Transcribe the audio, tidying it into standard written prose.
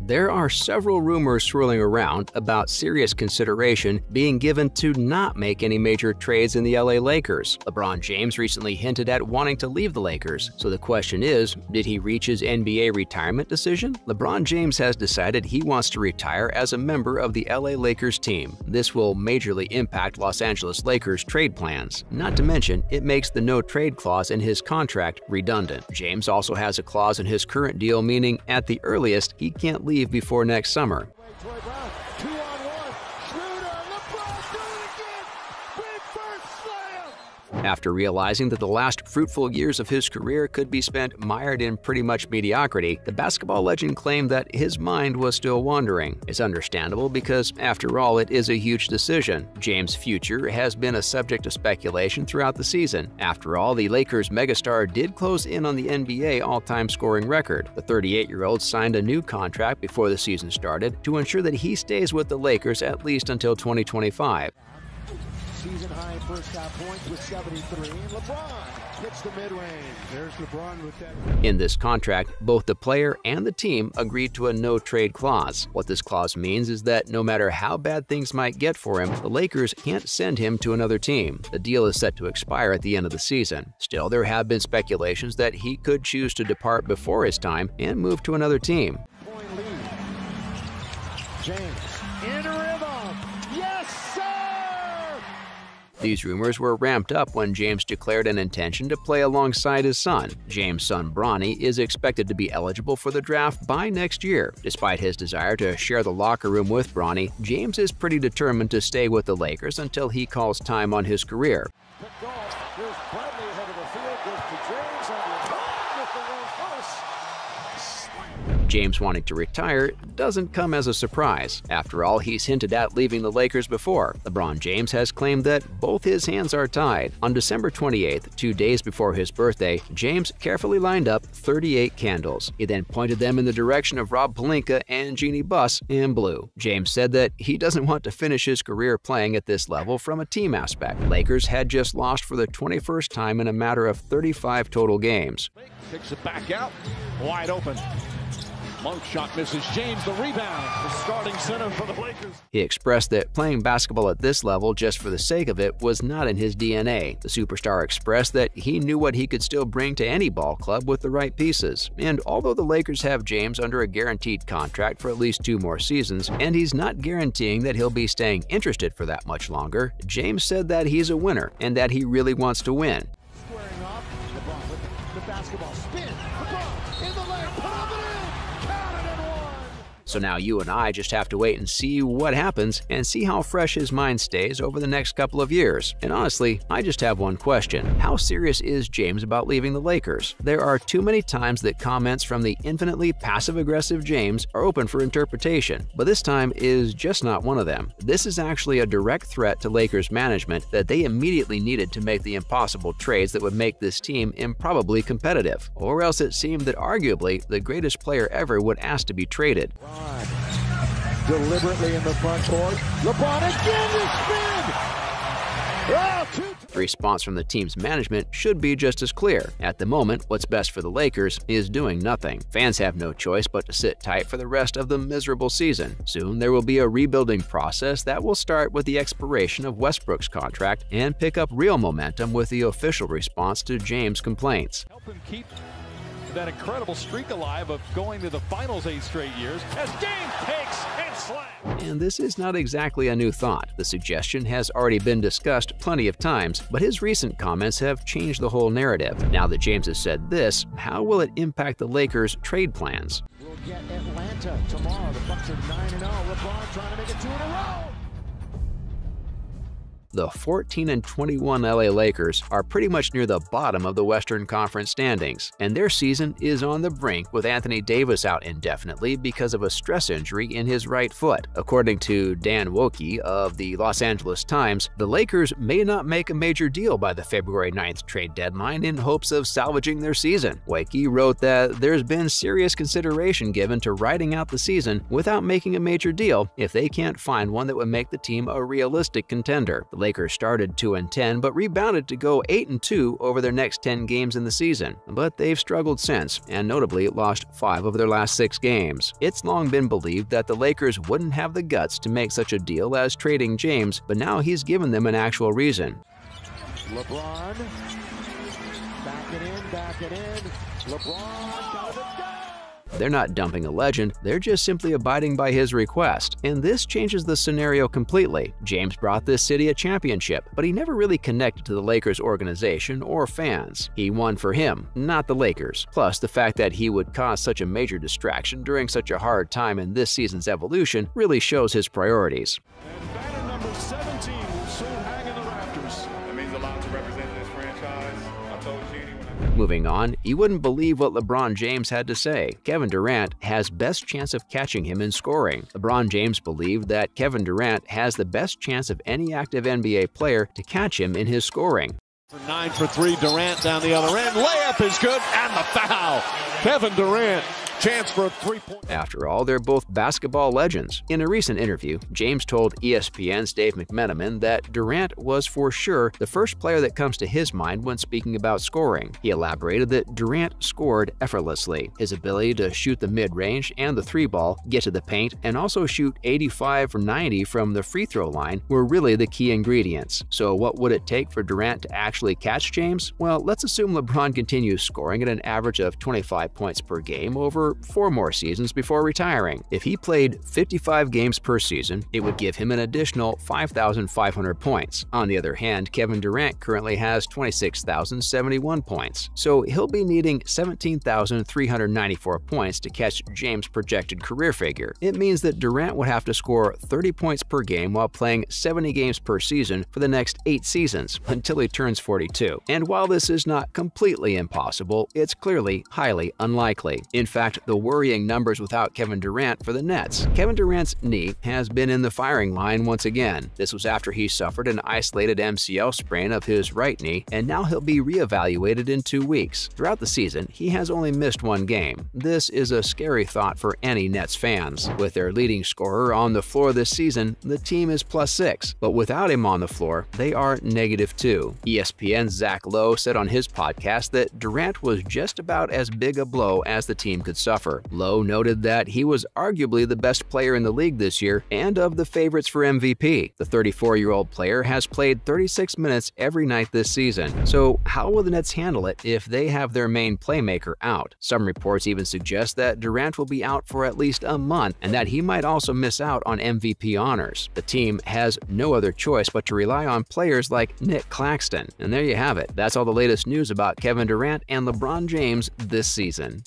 There are several rumors swirling around about serious consideration being given to not make any major trades in the LA Lakers. LeBron James recently hinted at wanting to leave the Lakers, so the question is, did he reach his NBA retirement decision? LeBron James has decided he wants to retire as a member of the LA Lakers team. This will majorly impact Los Angeles Lakers' trade plans. Not to mention, it makes the no-trade clause in his contract redundant. James also has a clause in his current deal meaning, at the earliest, he can't leave before next summer. After realizing that the last fruitful years of his career could be spent mired in pretty much mediocrity, the basketball legend claimed that his mind was still wandering. It's understandable because, after all, it is a huge decision. James' future has been a subject of speculation throughout the season. After all, the Lakers megastar did close in on the NBA all-time scoring record. The 38-year-old signed a new contract before the season started to ensure that he stays with the Lakers at least until 2025. Season-high first-half points with 73. LeBron hits the mid-range. There's LeBron with that. In this contract, both the player and the team agreed to a no-trade clause. What this clause means is that no matter how bad things might get for him, the Lakers can't send him to another team. The deal is set to expire at the end of the season. Still, there have been speculations that he could choose to depart before his time and move to another team. Point lead. James in rhythm. Yes, sir! These rumors were ramped up when James declared an intention to play alongside his son. James' son Bronny is expected to be eligible for the draft by next year. Despite his desire to share the locker room with Bronny, James is pretty determined to stay with the Lakers until he calls time on his career. James wanting to retire doesn't come as a surprise. After all, he's hinted at leaving the Lakers before. LeBron James has claimed that both his hands are tied. On December 28th, 2 days before his birthday, James carefully lined up 38 candles. He then pointed them in the direction of Rob Pelinka and Jeannie Buss in blue. James said that he doesn't want to finish his career playing at this level from a team aspect. Lakers had just lost for the 21st time in a matter of 35 total games. Picks it back out, wide open. Monk shot misses. James the rebound. The starting center for the Lakers. He expressed that playing basketball at this level just for the sake of it was not in his DNA. The superstar expressed that he knew what he could still bring to any ball club with the right pieces. And although the Lakers have James under a guaranteed contract for at least 2 more seasons, and he's not guaranteeing that he'll be staying interested for that much longer, James said that he's a winner and that he really wants to win. Squaring up. LeBron with the basketball spin. LeBron in the lane. Put up and in. So now you and I just have to wait and see what happens and see how fresh his mind stays over the next couple of years. And honestly, I just have one question. How serious is James about leaving the Lakers? There are too many times that comments from the infinitely passive-aggressive James are open for interpretation, but this time is just not one of them. This is actually a direct threat to Lakers management that they immediately needed to make the impossible trades that would make this team improbably competitive. Or else it seemed that arguably the greatest player ever would ask to be traded. Deliberately in the front court. LeBron again to spin! The response from the team's management should be just as clear. At the moment, what's best for the Lakers is doing nothing. Fans have no choice but to sit tight for the rest of the miserable season. Soon, there will be a rebuilding process that will start with the expiration of Westbrook's contract and pick up real momentum with the official response to James' complaints. Help him keep that incredible streak alive of going to the finals 8 straight years as James takes and slams. And this is not exactly a new thought. The suggestion has already been discussed plenty of times, but his recent comments have changed the whole narrative. Now that James has said this, how will it impact the Lakers' trade plans? We'll get Atlanta tomorrow. The Bucks are 9-0. LeBron trying to make it 2 in a row. The 14-21 LA Lakers are pretty much near the bottom of the Western Conference standings, and their season is on the brink with Anthony Davis out indefinitely because of a stress injury in his right foot. According to Dan Woke of the Los Angeles Times, the Lakers may not make a major deal by the February 9th trade deadline in hopes of salvaging their season. Woke wrote that there's been serious consideration given to riding out the season without making a major deal if they can't find one that would make the team a realistic contender. The Lakers started 2-10 but rebounded to go 8-2 over their next 10 games in the season, but they've struggled since and notably lost 5 of their last 6 games. It's long been believed that the Lakers wouldn't have the guts to make such a deal as trading James, but now he's given them an actual reason. LeBron, back it in. LeBron does it go! They're not dumping a legend, they're just simply abiding by his request. And this changes the scenario completely. James brought this city a championship, but he never really connected to the Lakers organization or fans. He won for him, not the Lakers. Plus, the fact that he would cause such a major distraction during such a hard time in this season's evolution really shows his priorities. And banner number 17 will soon hang in the rafters. That means a lot to represent this franchise. I told you. Moving on, you wouldn't believe what LeBron James had to say. Kevin Durant has best chance of catching him in scoring. LeBron James believed that Kevin Durant has the best chance of any active NBA player to catch him in his scoring. 9 for 3, Durant down the other end. Layup is good, and the foul. Kevin Durant, chance for a 3-point. After all, they're both basketball legends. In a recent interview, James told ESPN's Dave McMenamin that Durant was for sure the first player that comes to his mind when speaking about scoring. He elaborated that Durant scored effortlessly. His ability to shoot the mid-range and the 3-ball, get to the paint, and also shoot 85 or 90 from the free throw line were really the key ingredients. So what would it take for Durant to actually catch James? Well, let's assume LeBron continues scoring at an average of 25 points per game over 4 more seasons before retiring. If he played 55 games per season, it would give him an additional 5,500 points. On the other hand, Kevin Durant currently has 26,071 points, so he'll be needing 17,394 points to catch James' projected career figure. It means that Durant would have to score 30 points per game while playing 70 games per season for the next 8 seasons until he turns 42. And while this is not completely impossible, it's clearly highly unlikely. In fact, the worrying numbers without Kevin Durant for the Nets. Kevin Durant's knee has been in the firing line once again. This was after he suffered an isolated MCL sprain of his right knee, and now he'll be reevaluated in 2 weeks. Throughout the season, he has only missed 1 game. This is a scary thought for any Nets fans. With their leading scorer on the floor this season, the team is +6, but without him on the floor, they are -2. ESPN's Zach Lowe said on his podcast that Durant was just about as big a blow as the team could suffer. Lowe noted that he was arguably the best player in the league this year and of the favorites for MVP. The 34-year-old player has played 36 minutes every night this season. So how will the Nets handle it if they have their main playmaker out? Some reports even suggest that Durant will be out for at least a month and that he might also miss out on MVP honors. The team has no other choice but to rely on players like Nick Claxton. And there you have it. That's all the latest news about Kevin Durant and LeBron James this season.